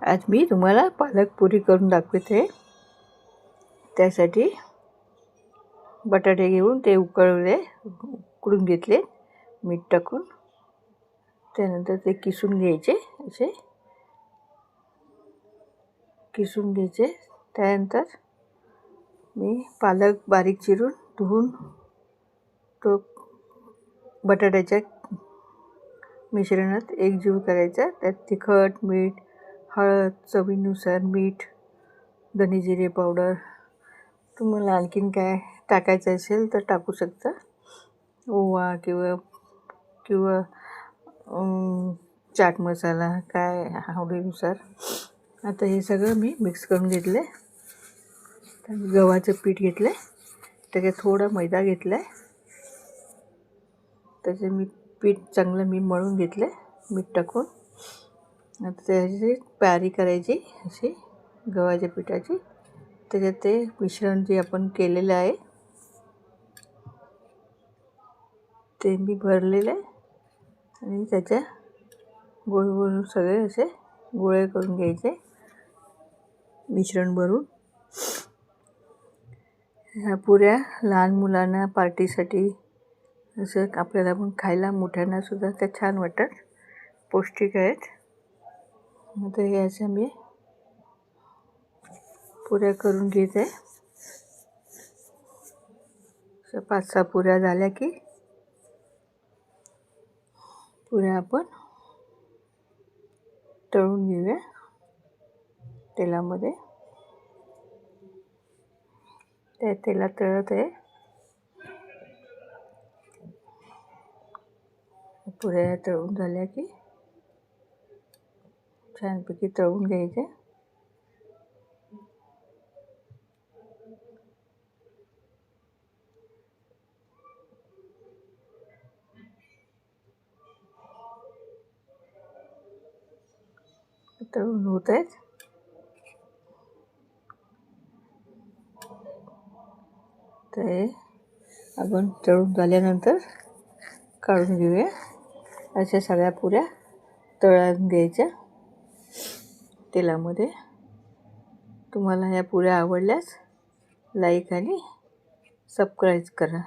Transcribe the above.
आज मी तुम्हाला पालक पुरी करून दाखवते. त्यासाठी बटाटे घेऊन ते उकडून घेतले मीठ टाकून. त्यानंतर ते किसून घ्यायचे, असे किसून घ्यायचे. त्यानंतर मी पालक बारीक चिरून धुवून तो बटाट्याच्या मिश्रणात एकजीव करायचा. त्यात तिखट, मीठ, हळद, चवीनुसार मीठ, धने जिरे पावडर, तुम्हाला आणखीन काय टाकायचं असेल तर टाकू शकता, ओवा किंवा किंवा चाट मसाला, काय आवडीनुसार. आता हे सगळं मी मिक्स करून घेतलं. गव्हाचं पीठ घेतलं, त्याच्यात थोडा मैदा घेतला आहे. त्याचे मी पीठ चांगलं मळून घेतलं मीठ टाकून. आता त्याची प्यारी करायची अशी गव्हाच्या पिठाची. त्याच्यात ते मिश्रण जे आपण केलेलं आहे ते मी भरलेलं आहे आणि त्याच्या गोल गोल सगळे असे गोळे करून घ्यायचे मिश्रण भरून. ह्या पुऱ्या लहान मुलांना पार्टीसाठी असं आपल्याला पण खायला, मोठ्यांनासुद्धा त्या छान वाटतात, पौष्टिक आहेत. आता हे अशा मी पुऱ्या करून घेत आहे. 5-6 पुऱ्या झाल्या की पुऱ्या आपण तळून घेऊया तेलामध्ये. त्या तेलात तळत आहे. पुऱ्या तळून झाल्या की छानपैकी तळून घ्यायचे. तळून होत आहेत. ते आपण तळून झाल्यानंतर काढून घेऊया. अशा सगळ्या पुऱ्या तळून घ्यायच्या तेलामध्ये. तुम्हाला ह्या पुऱ्या आवडल्यास लाईक आणि सबस्क्राईब करा.